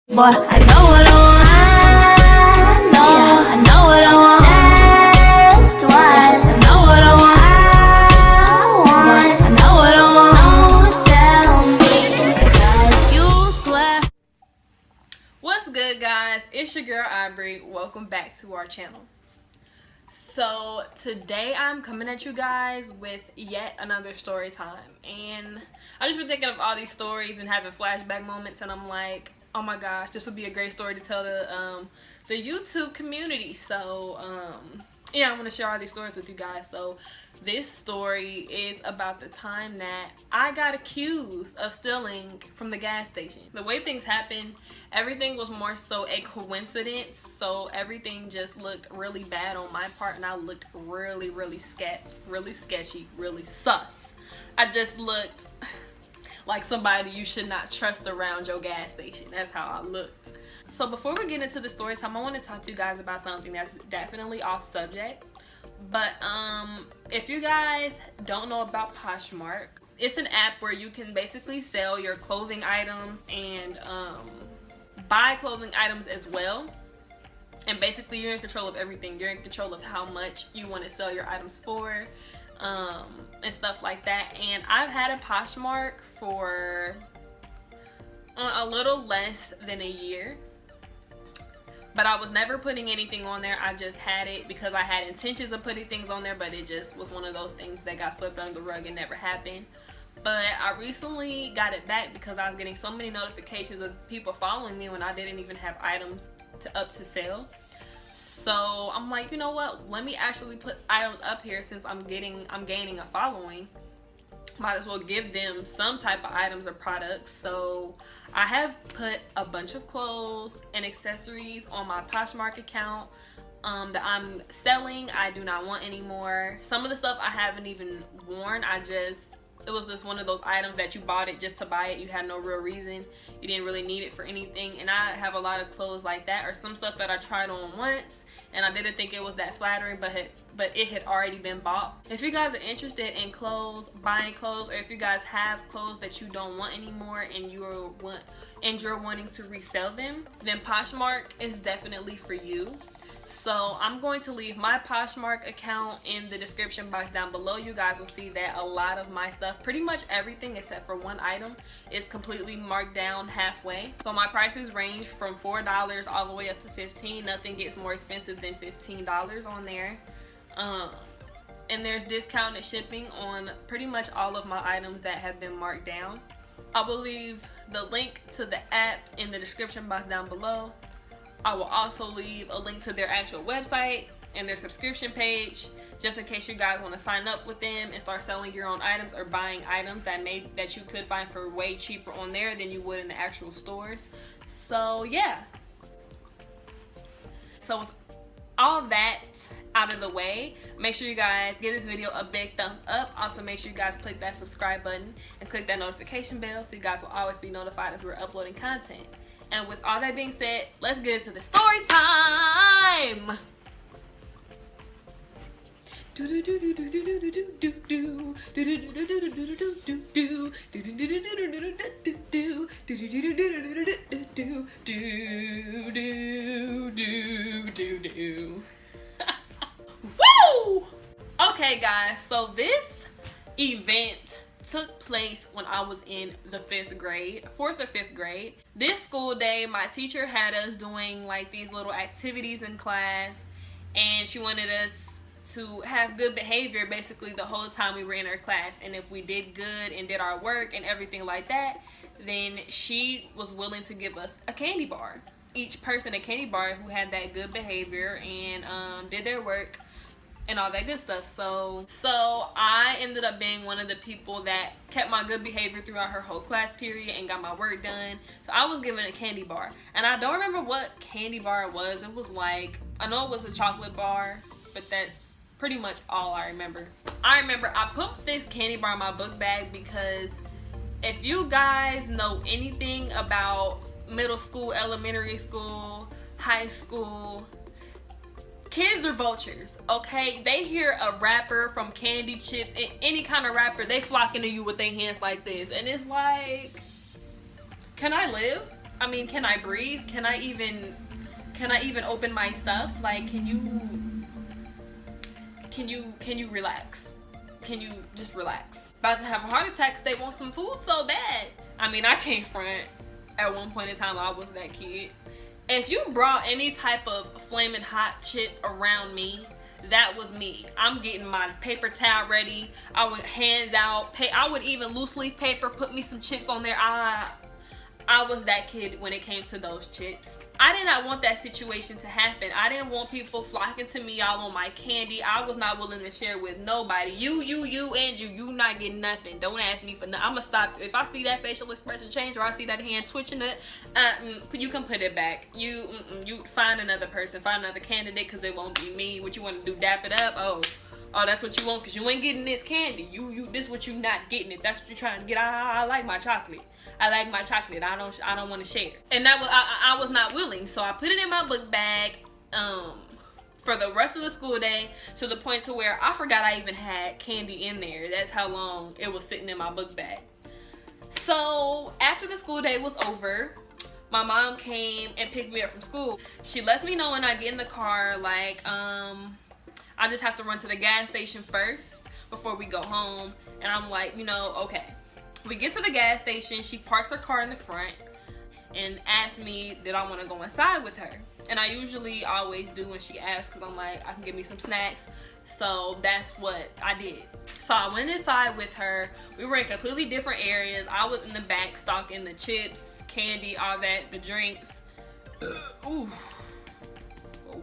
Boy, I know what I want. I know what I want. Just what I know what I want. I know what I want. Don't tell me, 'cause you swear. What's good, guys? It's your girl Aubrey. Welcome back to our channel. So today I'm coming at you guys with yet another story time, and I've just been thinking of all these stories and having flashback moments, and I'm like, oh my gosh, this would be a great story to tell the YouTube community. So yeah, I want to share all these stories with you guys. So this story is about the time that I got accused of stealing from the gas station. The way things happened, everything was more so a coincidence. So everything just looked really bad on my part, and I looked really sketchy, really sus. I just looked like somebody you should not trust around your gas station. That's how I looked. So before we get into the story time, I want to talk to you guys about something that's definitely off subject. But if you guys don't know about Poshmark, it's an app where you can basically sell your clothing items and buy clothing items as well. And basically you're in control of everything. You're in control of how much you want to sell your items for, and stuff like that. And I've had a Poshmark for a little less than a year, but I was never putting anything on there. I just had it because I had intentions of putting things on there, but it just was one of those things that got swept under the rug and never happened. But I recently got it back because I was getting so many notifications of people following me when I didn't even have items up to sale. So I'm like, you know what, let me actually put items up here since I'm gaining a following. Might as well give them some type of items or products. So I have put a bunch of clothes and accessories on my Poshmark account that I'm selling. I do not want anymore. Some of the stuff I haven't even worn. It was just one of those items that you bought it just to buy it. You had no real reason. You didn't really need it for anything. And I have a lot of clothes like that, or some stuff that I tried on once and I didn't think it was that flattering, but it had already been bought. If you guys are interested in clothes, buying clothes, or if you guys have clothes that you don't want anymore and you're wanting to resell them, then Poshmark is definitely for you. So I'm going to leave my Poshmark account in the description box down below. You guys will see that a lot of my stuff, pretty much everything except for one item, is completely marked down halfway. So my prices range from $4 all the way up to $15. Nothing gets more expensive than $15 on there. And there's discounted shipping on pretty much all of my items that have been marked down. I will leave the link to the app in the description box down below. I will also leave a link to their actual website and their subscription page, just in case you guys want to sign up with them and start selling your own items or buying items that you could find for way cheaper on there than you would in the actual stores. So yeah. So with all that out of the way, make sure you guys give this video a big thumbs up. Also make sure you guys click that subscribe button and click that notification bell so you guys will always be notified as we're uploading content. And with all that being said, let's get into the story time. Woo! Okay, guys, so this event took place when I was in the 4th or 5th grade. This school day, my teacher had us doing like these little activities in class, and she wanted us to have good behavior basically the whole time we were in her class. And if we did good and did our work and everything like that, then she was willing to give us a candy bar. Each person a candy bar who had that good behavior and did their work and all that good stuff. So I ended up being one of the people that kept my good behavior throughout her whole class period and got my work done. So I was given a candy bar, and I don't remember what candy bar it was. It was like, I know it was a chocolate bar, but that's pretty much all I remember. I remember I put this candy bar in my book bag because if you guys know anything about middle school, elementary school, high school, kids are vultures, okay? They hear a rapper from Candy Chips, any kind of rapper, they flock into you with their hands like this. And it's like, can I live? I mean, can I breathe? Can I even open my stuff? Like, can you relax? Can you just relax? About to have a heart attack 'cause they want some food so bad. I mean, I can't front. At one point in time, I was that kid. If you brought any type of flaming hot chip around me, that was me. I'm getting my paper towel ready. I would hands out. I would even loose leaf paper, put me some chips on there. I was that kid when it came to those chips. I did not want that situation to happen. I didn't want people flocking to me all on my candy. I was not willing to share with nobody. You not getting nothing. Don't ask me for nothing. I'm gonna stop. If I see that facial expression change or I see that hand twitching it, you can put it back. You find another person, find another candidate, because it won't be me. What you want to do, dap it up? Oh, that's what you want, because you ain't getting this candy. This what you not getting. If that's what you're trying to get, I like my chocolate. I like my chocolate. I don't want to share. And that was I was not willing. So I put it in my book bag for the rest of the school day, to the point to where I forgot I even had candy in there. That's how long it was sitting in my book bag. So after the school day was over, my mom came and picked me up from school. She lets me know when I get in the car, like, I just have to run to the gas station first before we go home. And I'm like, okay. We get to the gas station. She parks her car in the front and asks me did I want to go inside with her. And I usually always do when she asks, because I'm like, I can get me some snacks. So that's what I did. So I went inside with her. We were in completely different areas. I was in the back stocking the chips, candy, all that, the drinks. Ooh.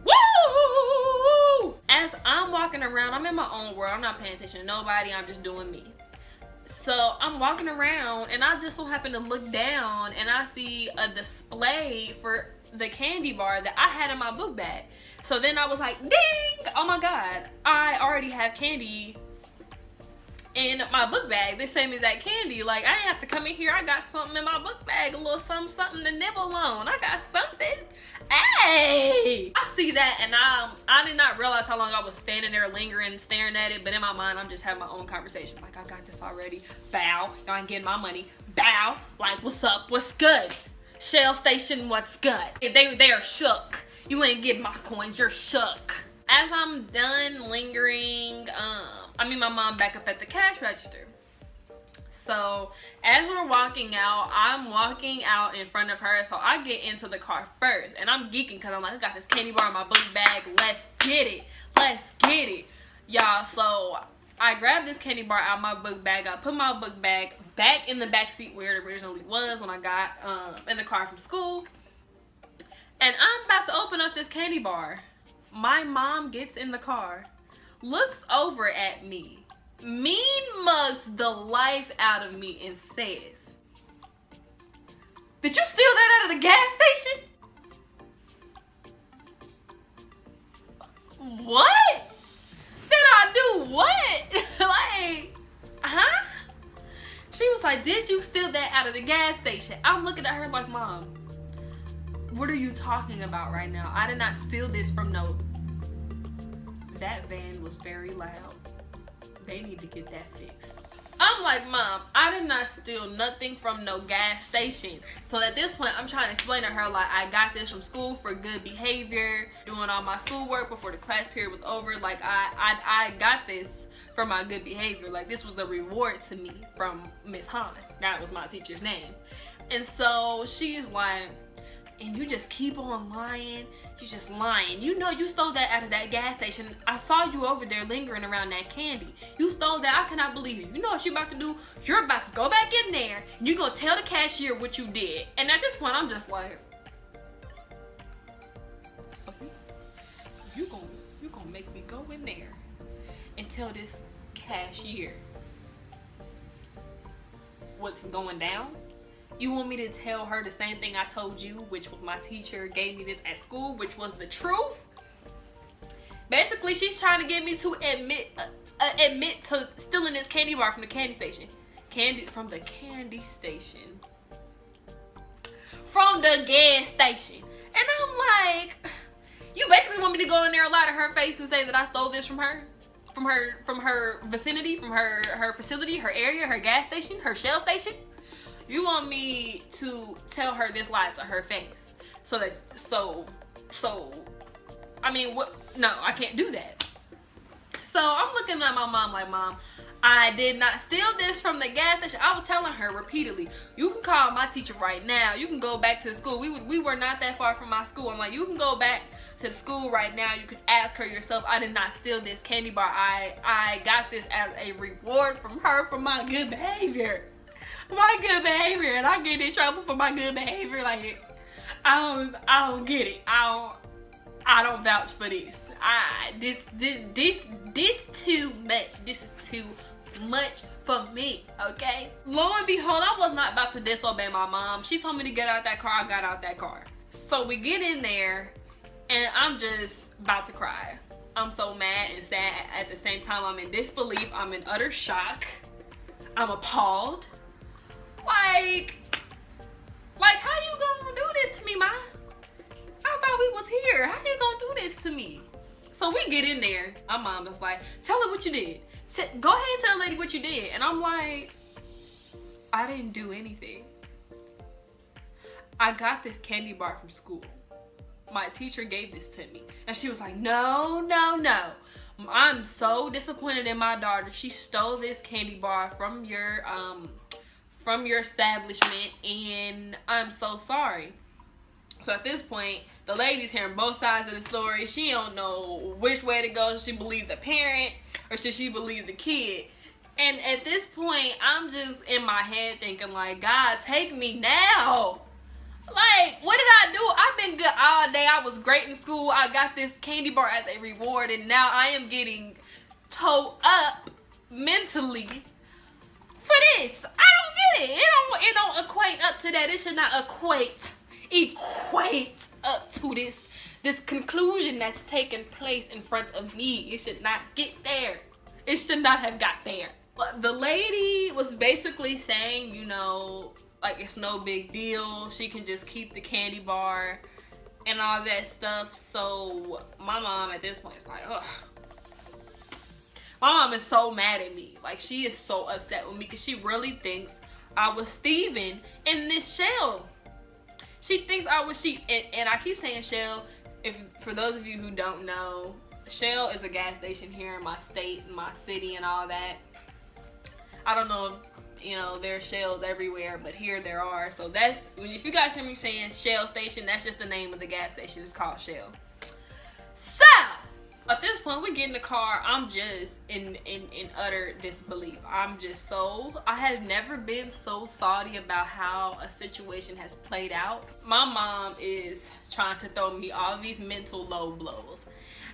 Woo! As I'm walking around, I'm in my own world. I'm not paying attention to nobody. I'm just doing me. So I'm walking around and I just so happen to look down and I see a display for the candy bar that I had in my book bag. So then I was like, ding! Oh my God, I already have candy in my book bag. The same exact candy. Like, I didn't have to come in here. I got something in my book bag, a little something to nibble on. I got something. Hey! I see that and I did not realize how long I was standing there lingering, staring at it. But in my mind, I'm just having my own conversation. Like, I got this already. Bow. Y'all ain't getting my money. Bow. Like, what's up? What's good? Shell station, what's good? They are shook. You ain't getting my coins. You're shook. As I'm done lingering, I meet my mom back up at the cash register. So as we're walking out, I'm walking out in front of her. So I get into the car first and I'm geeking because I'm like, I got this candy bar in my book bag. Let's get it. Let's get it. Y'all, so I grabbed this candy bar out of my book bag. I put my book bag back in the back seat where it originally was when I got in the car from school. And I'm about to open up this candy bar. My mom gets in the car, looks over at me, mean mugs the life out of me and says, "Did you steal that out of the gas station?" What? Did I do what? Like, huh? She was like, "Did you steal that out of the gas station?" I'm looking at her like, "Mom, what are you talking about right now? I did not steal this from no..." That van was very loud. They need to get that fixed. I'm like, "Mom, I did not steal nothing from no gas station." So at this point, I'm trying to explain to her, like, I got this from school for good behavior, doing all my schoolwork before the class period was over. Like, I got this for my good behavior. Like, this was a reward to me from Miss Hahn. That was my teacher's name. And so she's like, "And you just keep on lying. You just lying. You know you stole that out of that gas station. I saw you over there lingering around that candy. You stole that. I cannot believe you. You know what you're about to do? You're about to go back in there and you're going to tell the cashier what you did." And at this point, I'm just like, so you gonna make me go in there and tell this cashier what's going down? You want me to tell her the same thing I told you, which was my teacher gave me this at school, which was the truth? Basically, she's trying to get me to admit to stealing this candy bar from the candy station. From the gas station. And I'm like, you basically want me to go in there, lie to her face and say that I stole this from her? From her vicinity, from her facility, her area, her gas station, her shell station? You want me to tell her this lie to her face. I mean, what? No, I can't do that. So I'm looking at my mom like, Mom, I did not steal this from the gas station. I was telling her repeatedly, you can call my teacher right now. You can go back to the school. We were not that far from my school. I'm like, you can go back to the school right now. You can ask her yourself. I did not steal this candy bar. I got this as a reward from her for my good behavior. My good behavior. And I'm getting in trouble for my good behavior. Like, I don't get it. I don't vouch for this. This too much. This is too much for me, okay? Lo and behold, I was not about to disobey my mom. She told me to get out that car. I got out that car. So we get in there, and I'm just about to cry. I'm so mad and sad at the same time. I'm in disbelief. I'm in utter shock. I'm appalled. Like how you gonna do this to me, Ma? I thought we was here. How you gonna do this to me? So we get in there. My mom was like, tell her what you did. Go ahead and tell the lady what you did. And I'm like, I didn't do anything. I got this candy bar from school. My teacher gave this to me. And she was like, no. I'm so disappointed in my daughter. She stole this candy bar from your establishment, and I'm so sorry. So at this point, the lady's hearing both sides of the story. She don't know which way to go. Should she believe the parent or should she believe the kid? And at this point, I'm just in my head thinking like, God, take me now. Like, what did I do? I've been good all day. I was great in school. I got this candy bar as a reward, and now I am getting towed up mentally for this. I don't get it. It don't equate up to that. It should not equate up to this conclusion that's taking place in front of me. It should not get there. It should not have got there. But the lady was basically saying, you know, like, it's no big deal. She can just keep the candy bar and all that stuff. So my mom at this point is like, ugh. My mom is so mad at me. Like, she is so upset with me because she really thinks I was thieving in this shell. She thinks I was cheap. And I keep saying Shell. For those of you who don't know, Shell is a gas station here in my state, in my city, and all that. I don't know if, you know, there are Shells everywhere, but here there are. So that's, if you guys hear me saying Shell station, that's just the name of the gas station. It's called Shell. So at this point, we get in the car. I'm just in utter disbelief. I have never been so salty about how a situation has played out. My mom is trying to throw me all these mental low blows.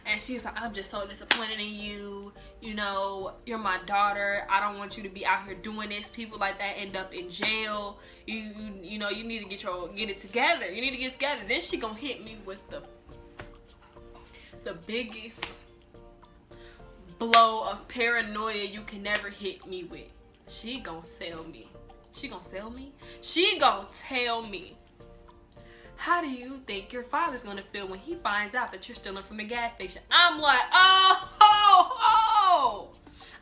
And she's like, I'm just so disappointed in you. You know, you're my daughter. I don't want you to be out here doing this. People like that end up in jail. You know, you need to get it together. You need to get it together. Then she gonna hit me with the biggest blow of paranoia you can never hit me with. She gonna tell me. She gonna tell me, how do you think your father's gonna feel when he finds out that you're stealing from the gas station? I'm like, oh,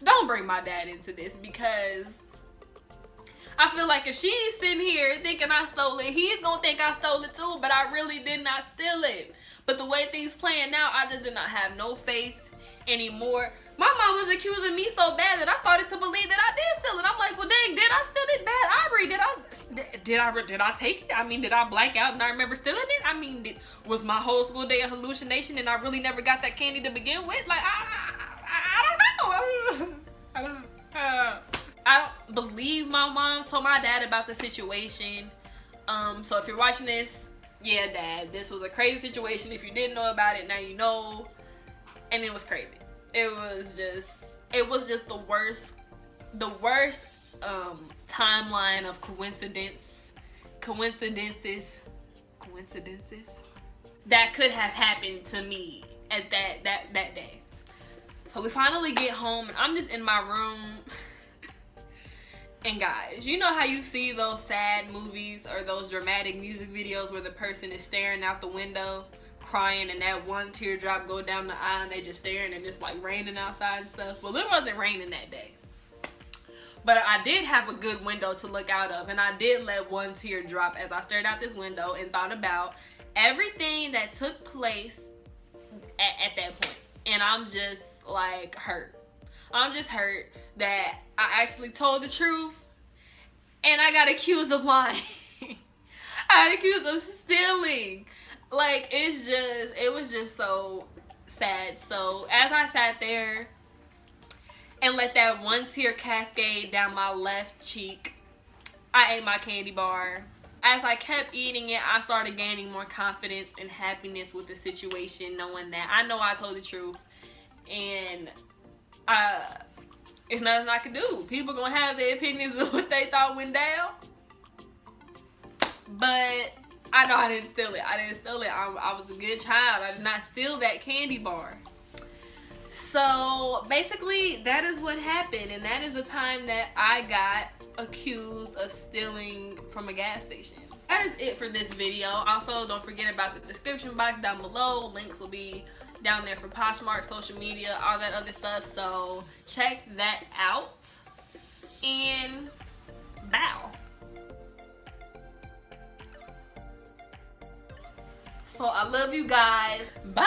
don't bring my dad into this, because I feel like if she's sitting here thinking I stole it, he's gonna think I stole it too, but I really did not steal it. But the way things playing now, I just did not have no faith anymore. My mom was accusing me so bad that I started to believe that I did steal it. I'm like, well, dang, did I steal it? Bad Aubrey, did I take it? I mean, did I black out and I remember stealing it? I mean, was my whole school day a hallucination and I really never got that candy to begin with? Like, I don't know. I don't believe my mom told my dad about the situation. So if you're watching this, yeah, Dad, this was a crazy situation. If you didn't know about it, now you know. And it was crazy. It was just the worst timeline of coincidences that could have happened to me at that day. So we finally get home and I'm just in my room. And guys, you know how you see those sad movies or those dramatic music videos where the person is staring out the window crying and that one teardrop go down the aisle and they just staring and just like raining outside and stuff? Well, it wasn't raining that day. But I did have a good window to look out of, and I did let one tear drop as I stared out this window and thought about everything that took place at that point. And I'm just like hurt. I'm just hurt that I actually told the truth and I got accused of lying. I got accused of stealing. Like, it was just so sad. So as I sat there and let that one tear cascade down my left cheek, I ate my candy bar. As I kept eating it, I started gaining more confidence and happiness with the situation, knowing that I know I told the truth, and it's nothing I can do. People gonna have their opinions of what they thought went down, but I know I didn't steal it. I didn't steal it. I was a good child. I did not steal that candy bar. So basically, that is what happened, and that is the time that I got accused of stealing from a gas station. That is it for this video. Also, don't forget about the description box down below. Links will be down there for Poshmark, social media, all that other stuff. So check that out, and bow. So I love you guys. Bye.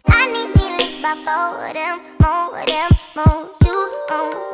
I need feelings by 4 of them, more you,